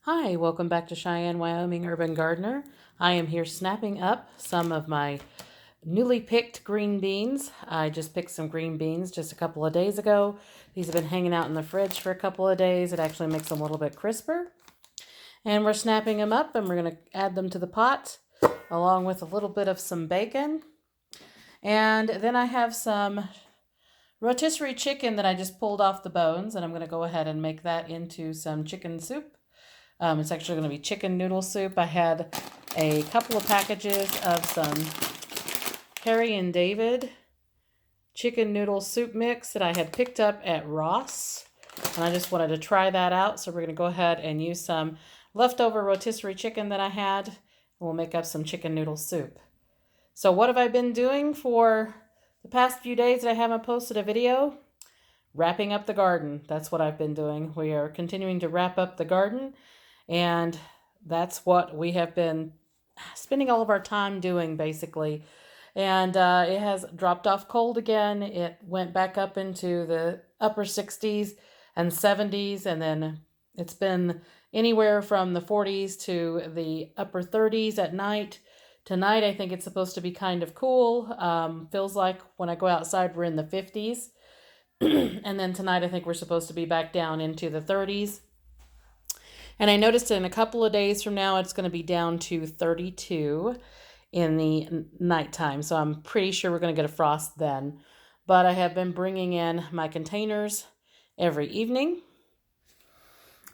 Hi, welcome back to Cheyenne, Wyoming Urban Gardener. I am here snapping up some of my newly picked green beans. I just picked some green beans just a couple of days ago. These have been hanging out in the fridge for a couple of days. It actually makes them a little bit crisper. And we're snapping them up and we're going to add them to the pot along with a little bit of some bacon. And then I have some rotisserie chicken that I just pulled off the bones, and I'm going to go ahead and make that into some chicken soup. It's actually going to be chicken noodle soup. I had a couple of packages of some Harry and David chicken noodle soup mix that I had picked up at Ross, and I just wanted to try that out. So we're going to go ahead and use some leftover rotisserie chicken that I had, and we'll make up some chicken noodle soup. So what have I been doing for the past few days that I haven't posted a video? Wrapping up the garden. That's what I've been doing. We are continuing to wrap up the garden, and that's what we have been spending all of our time doing, basically. And it has dropped off cold again. It went back up into the upper 60s and 70s, and then it's been anywhere from the 40s to the upper 30s at night. Tonight, I think it's supposed to be kind of cool. Feels like when I go outside, we're in the 50s. And then tonight, I think we're supposed to be back down into the 30s. And I noticed in a couple of days from now, it's going to be down to 32 in the nighttime. So I'm pretty sure we're going to get a frost then. But I have been bringing in my containers every evening.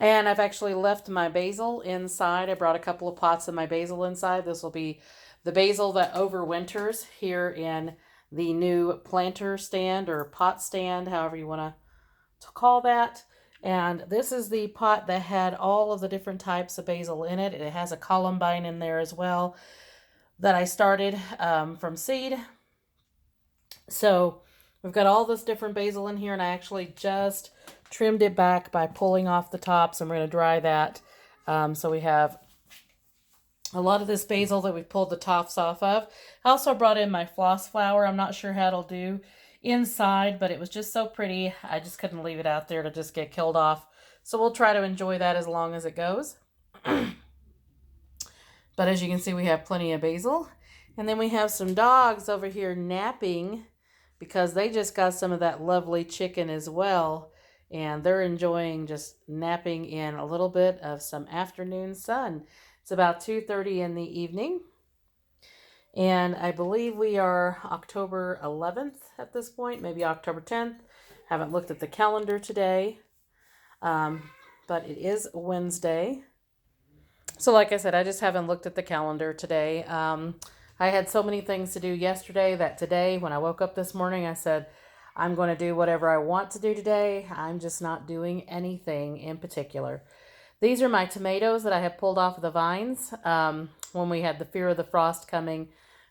And I've actually left my basil inside. I brought a couple of pots of my basil inside. This will be the basil that overwinters here in the new planter stand or pot stand, however you want to call that. And this is the pot that had all of the different types of basil in it. It has a columbine in there as well that I started from seed. So we've got all this different basil in here, and I actually just trimmed it back by pulling off the tops, and we're going to dry that. So we have a lot of this basil that we pulled the tops off of. I also brought in my floss flower. I'm not sure how it'll do inside, but it was just so pretty. I just couldn't leave it out there to just get killed off. So we'll try to enjoy that as long as it goes. But as you can see, we have plenty of basil. And then we have some dogs over here napping because they just got some of that lovely chicken as well. And they're enjoying just napping in a little bit of some afternoon sun. It's about 2:30 in the evening. And I believe we are October 11th at this point, maybe October 10th. Haven't looked at the calendar today, but it is Wednesday. So like I said, I just haven't looked at the calendar today. I had so many things to do yesterday that today, when I woke up this morning, I said, I'm going to do whatever I want to do today. I'm just not doing anything in particular. These are my tomatoes that I have pulled off of the vines when we had the fear of the frost coming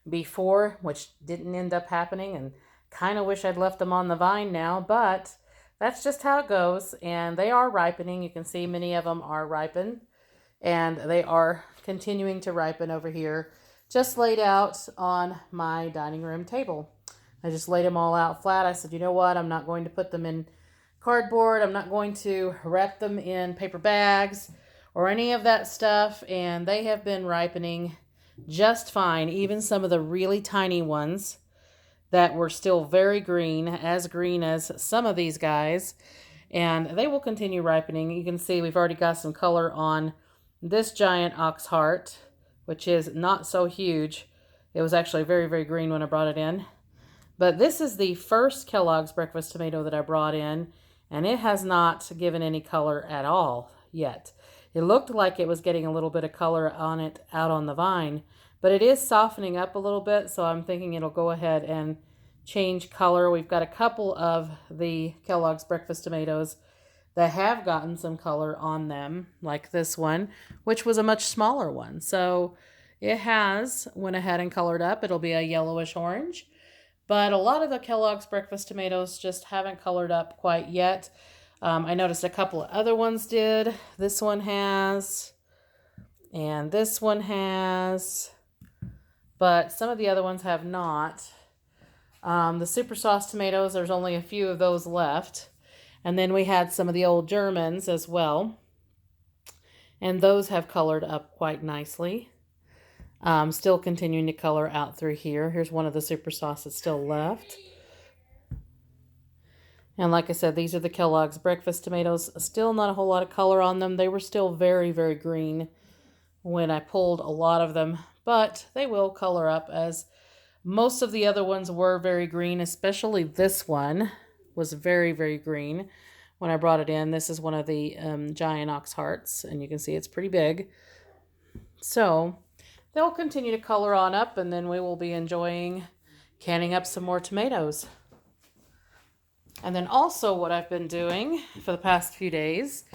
before, which didn't end up happening, and kind of wish I'd left them on the vine now, but that's just how it goes. And they are ripening. You can see many of them are ripened, and they are continuing to ripen over here, just laid out on my dining room table. I just laid them all out flat. I said, you know what? I'm not going to put them in cardboard. I'm not going to wrap them in paper bags or any of that stuff. And they have been ripening just fine. Even some of the really tiny ones that were still very green as some of these guys. And they will continue ripening. You can see we've already got some color on this giant ox heart, which is not so huge. It was actually very, very green when I brought it in. But this is the first Kellogg's breakfast tomato that I brought in, and it has not given any color at all yet. It looked like it was getting a little bit of color on it out on the vine, but it is softening up a little bit, so I'm thinking it'll go ahead and change color. We've got a couple of the Kellogg's breakfast tomatoes that have gotten some color on them, like this one, which was a much smaller one. So it has went ahead and colored up. It'll be a yellowish orange. But a lot of the Kellogg's breakfast tomatoes just haven't colored up quite yet. I noticed a couple of other ones did. This one has, and this one has, but some of the other ones have not. The super sauce tomatoes, there's only a few of those left. And then we had some of the old Germans as well. And those have colored up quite nicely. Still continuing to color out through here. Here's one of the super sauce that's still left. And like I said, these are the Kellogg's breakfast tomatoes. Still not a whole lot of color on them. They were still very, very green when I pulled a lot of them, but they will color up, as most of the other ones were very green, especially this one was very, very green when I brought it in. This is one of the giant ox hearts, and you can see it's pretty big. So they'll continue to color on up, and then we will be enjoying canning up some more tomatoes. And then also what I've been doing for the past few days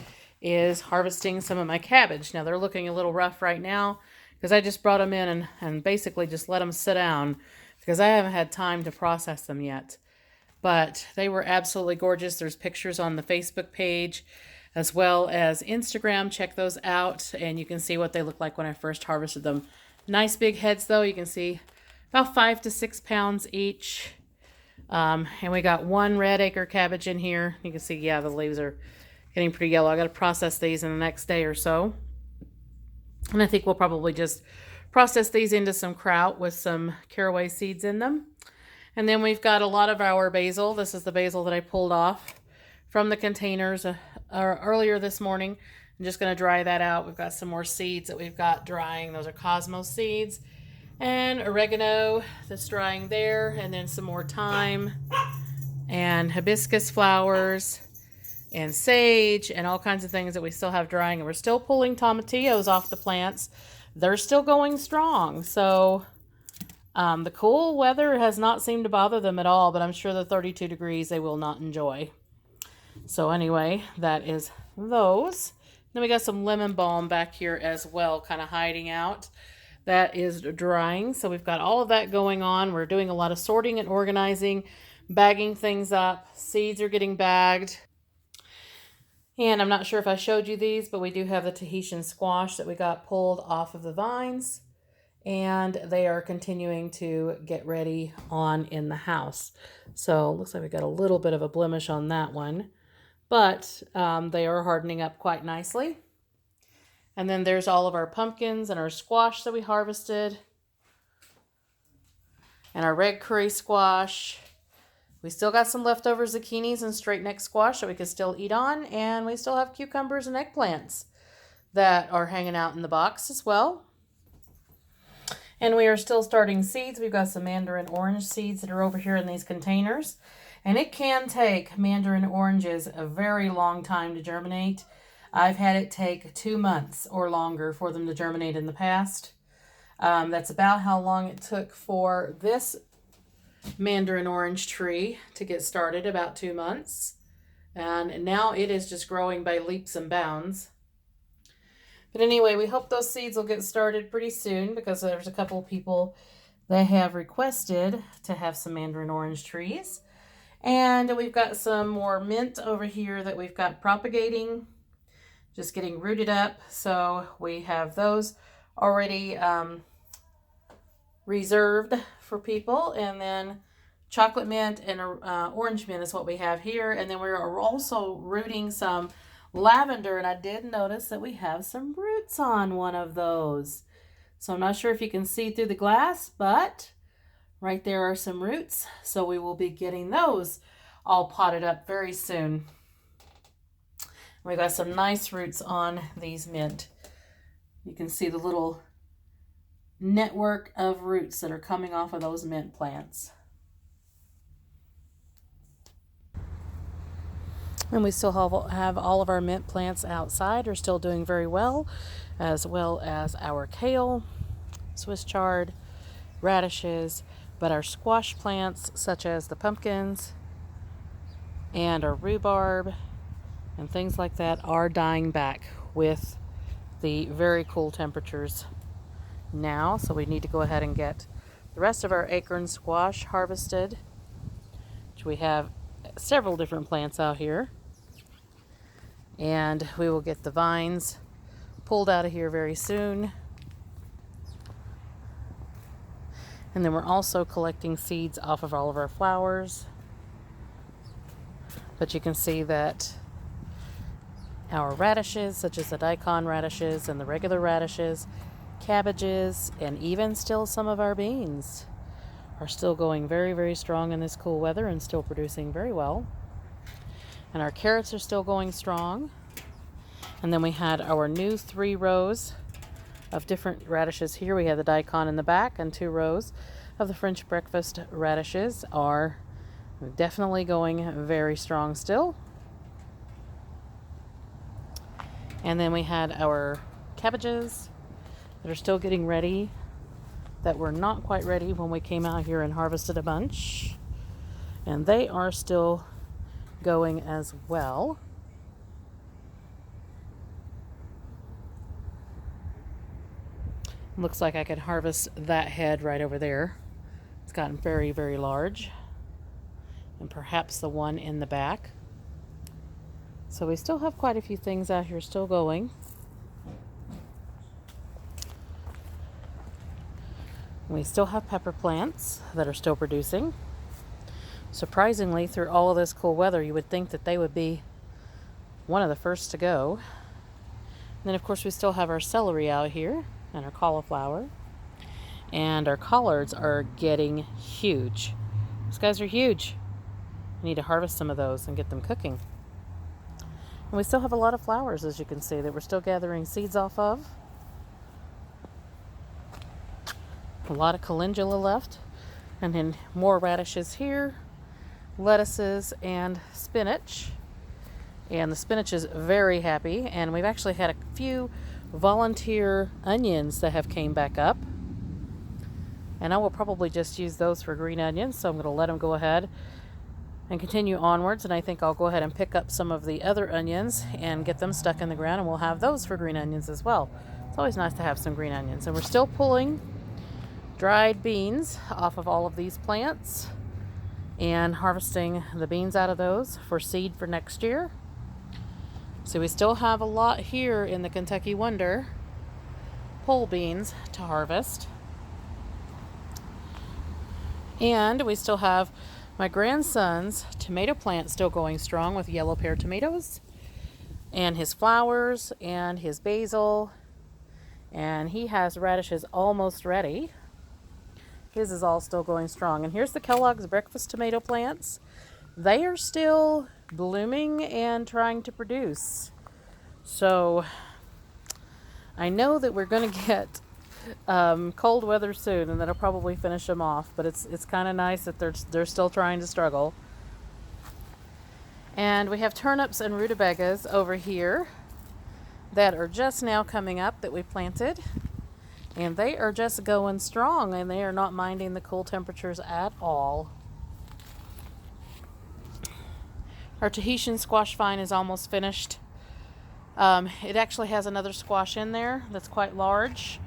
is harvesting some of my cabbage. Now they're looking a little rough right now because I just brought them in and basically just let them sit down because I haven't had time to process them yet. But they were absolutely gorgeous. There's pictures on the Facebook page as well as Instagram. Check those out and you can see what they look like when I first harvested them. Nice big heads though. You can see about 5 to 6 pounds each. And we got one red acre cabbage in here. You can see, yeah, the leaves are getting pretty yellow. I got to process these in the next day or so. And I think we'll probably just process these into some kraut with some caraway seeds in them. And then we've got a lot of our basil. This is the basil that I pulled off from the containers earlier this morning. I'm just going to dry that out. We've got some more seeds that we've got drying. Those are cosmos seeds. And oregano that's drying there, and then some more thyme and hibiscus flowers and sage and all kinds of things that we still have drying. And we're still pulling tomatillos off the plants. They're still going strong. So the cool weather has not seemed to bother them at all, but I'm sure the 32 degrees they will not enjoy. So anyway, that is those. Then we got some lemon balm back here as well, kind of hiding out. That is drying. So we've got all of that going on. We're doing a lot of sorting and organizing, bagging things up. Seeds are getting bagged. And I'm not sure if I showed you these, but we do have the Tahitian squash that we got pulled off of the vines. And they are continuing to get ready on in the house. So it looks like we got a little bit of a blemish on that one. But they are hardening up quite nicely. And then there's all of our pumpkins and our squash that we harvested. And our red curry squash. We still got some leftover zucchinis and straight neck squash that we could still eat on. And we still have cucumbers and eggplants that are hanging out in the box as well. And we are still starting seeds. We've got some mandarin orange seeds that are over here in these containers. And it can take mandarin oranges a very long time to germinate. I've had it take 2 months or longer for them to germinate in the past. That's about how long it took for this mandarin orange tree to get started, about 2 months. And now it is just growing by leaps and bounds. But anyway, we hope those seeds will get started pretty soon because there's a couple of people that have requested to have some mandarin orange trees. And we've got some more mint over here that we've got propagating, just getting rooted up. So we have those already reserved for people. And then chocolate mint and orange mint is what we have here. And then we're also rooting some lavender. And I did notice that we have some roots on one of those. So I'm not sure if you can see through the glass, but right there are some roots. So we will be getting those all potted up very soon. We got some nice roots on these mint. You can see the little network of roots that are coming off of those mint plants. And we still have all of our mint plants outside, are still doing very well as our kale, Swiss chard, radishes, but our squash plants such as the pumpkins and our rhubarb and things like that are dying back with the very cool temperatures now. So we need to go ahead and get the rest of our acorn squash harvested, which we have several different plants out here. And we will get the vines pulled out of here very soon. And then we're also collecting seeds off of all of our flowers. But you can see that Our radishes, such as the daikon radishes and the regular radishes, cabbages, and even still some of our beans are still going very, very strong in this cool weather and still producing very well. And our carrots are still going strong. And then we had our new 3 rows of different radishes here. We have the daikon in the back, and 2 rows of the French breakfast radishes are definitely going very strong still. And then we had our cabbages that are still getting ready, that were not quite ready when we came out here and harvested a bunch. And they are still going as well. Looks like I could harvest that head right over there. It's gotten very, very large. And perhaps the one in the back. So we still have quite a few things out here still going. We still have pepper plants that are still producing. Surprisingly, through all of this cool weather, you would think that they would be one of the first to go. And then, of course, we still have our celery out here and our cauliflower. And our collards are getting huge. These guys are huge. I need to harvest some of those and get them cooking. And we still have a lot of flowers, as you can see, that we're still gathering seeds off of. A lot of calendula left. And then more radishes here, lettuces, and spinach. And the spinach is very happy. And we've actually had a few volunteer onions that have came back up. And I will probably just use those for green onions. So I'm going to let them go ahead and continue onwards. And I think I'll go ahead and pick up some of the other onions and get them stuck in the ground, and we'll have those for green onions as well. It's always nice to have some green onions. And we're still pulling dried beans off of all of these plants and harvesting the beans out of those for seed for next year. So we still have a lot here in the Kentucky Wonder pole beans to harvest. And we still have my grandson's tomato plant still going strong with yellow pear tomatoes, and his flowers and his basil, and he has radishes almost ready. His is all still going strong. And here's the Kellogg's breakfast tomato plants. They are still blooming and trying to produce. So I know that we're going to get cold weather soon, and that'll probably finish them off, but it's kind of nice that they're still trying to struggle. And we have turnips and rutabagas over here that are just now coming up that we planted, and they are just going strong, and they are not minding the cool temperatures at all. Our Tahitian squash vine is almost finished. It actually has another squash in there that's quite large.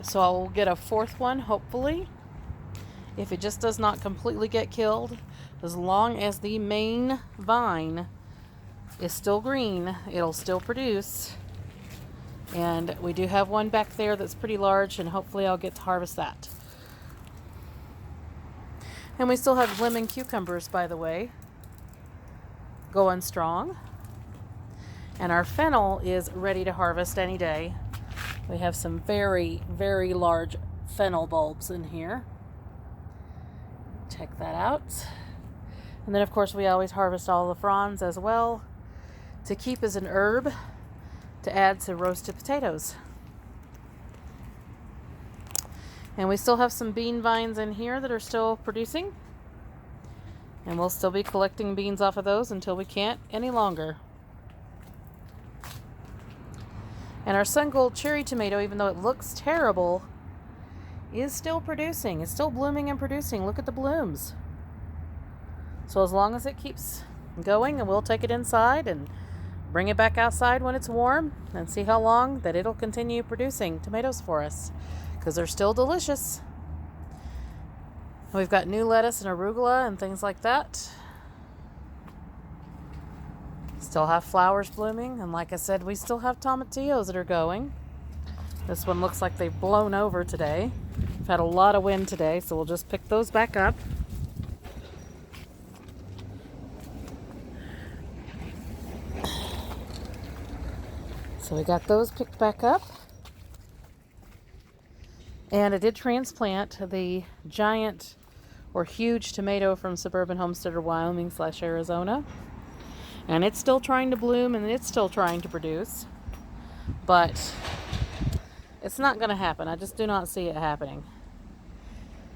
So I'll get a 4th one, hopefully, if it just does not completely get killed. As long as the main vine is still green, it'll still produce. And we do have one back there that's pretty large, and hopefully I'll get to harvest that. And we still have lemon cucumbers, by the way, going strong. And our fennel is ready to harvest any day. We have some very, very large fennel bulbs in here. Check that out. And then, of course, we always harvest all the fronds as well to keep as an herb to add to roasted potatoes. And we still have some bean vines in here that are still producing. And we'll still be collecting beans off of those until we can't any longer. And our sun gold cherry tomato, even though it looks terrible, is still producing. It's still blooming and producing. Look at the blooms. So as long as it keeps going, and we'll take it inside and bring it back outside when it's warm and see how long that it'll continue producing tomatoes for us, because they're still delicious. We've got new lettuce and arugula and things like that. Still have flowers blooming, and like I said, we still have tomatillos that are going. This one looks like they've blown over today. We've had a lot of wind today, so we'll just pick those back up. So we got those picked back up. And I did transplant the giant or huge tomato from suburban Homestead, Wyoming / Arizona. And it's still trying to bloom and it's still trying to produce. But it's not going to happen. I just do not see it happening.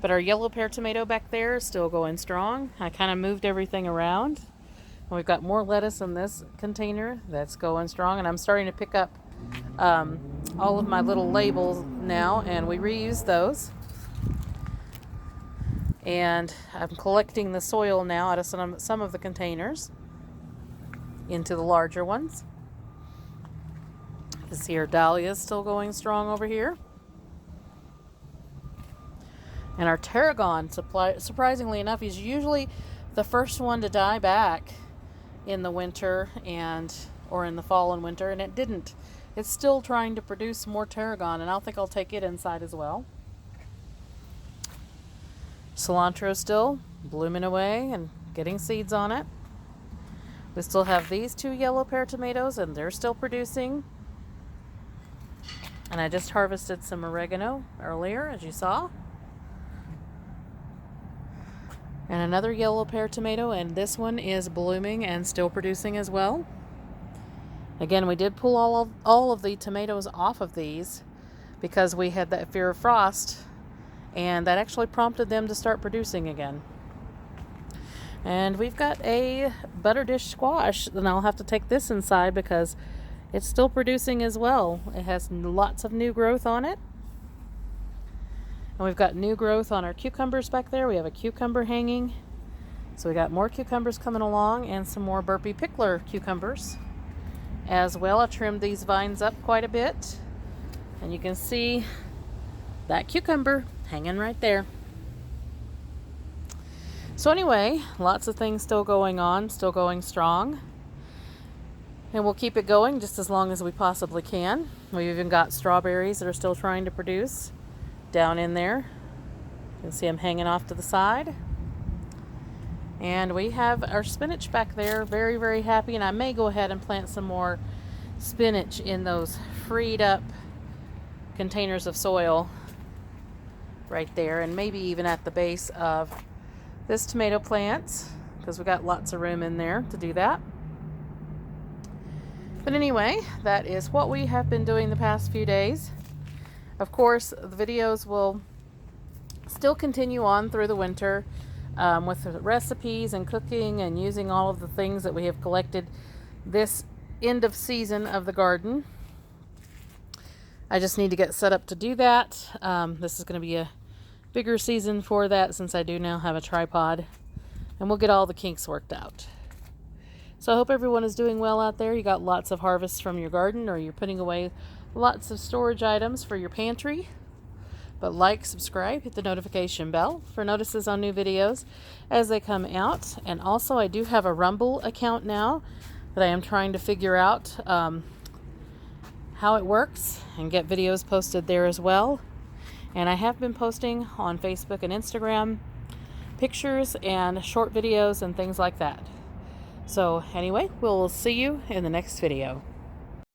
But our yellow pear tomato back there is still going strong. I kind of moved everything around. And we've got more lettuce in this container that's going strong. And I'm starting to pick up all of my little labels now, and we reuse those. And I'm collecting the soil now out of some of the containers into the larger ones. You can see our dahlia is still going strong over here. And our tarragon, surprisingly enough, is usually the first one to die back in the winter or in the fall and winter, and it didn't. It's still trying to produce more tarragon, and I think I'll take it inside as well. Cilantro still blooming away and getting seeds on it. We still have these 2 yellow pear tomatoes, and they're still producing. And I just harvested some oregano earlier, as you saw. And another yellow pear tomato, and this one is blooming and still producing as well. Again, we did pull all of the tomatoes off of these because we had that fear of frost, and that actually prompted them to start producing again. And we've got a butter dish squash, and I'll have to take this inside because it's still producing as well. It has lots of new growth on it. And we've got new growth on our cucumbers back there. We have a cucumber hanging. So we got more cucumbers coming along and some more burpee pickler cucumbers as well. I trimmed these vines up quite a bit, and you can see that cucumber hanging right there. So anyway, lots of things still going on, still going strong, and we'll keep it going just as long as we possibly can. We've even got strawberries that are still trying to produce down in there. You can see them hanging off to the side. And we have our spinach back there, very, very happy. And I may go ahead and plant some more spinach in those freed up containers of soil right there. And maybe even at the base of this tomato plant, because we got lots of room in there to do that. But anyway, that is what we have been doing the past few days. Of course, the videos will still continue on through the winter. With the recipes and cooking and using all of the things that we have collected this end of season of the garden. I just need to get set up to do that. This is going to be a bigger season for that since I do now have a tripod, and we'll get all the kinks worked out. So I hope everyone is doing well out there. You got lots of harvests from your garden, or you're putting away lots of storage items for your pantry. But like, subscribe, hit the notification bell for notices on new videos as they come out. And also, I do have a Rumble account now that I am trying to figure out how it works and get videos posted there as well. And I have been posting on Facebook and Instagram pictures and short videos and things like that. So anyway, we'll see you in the next video.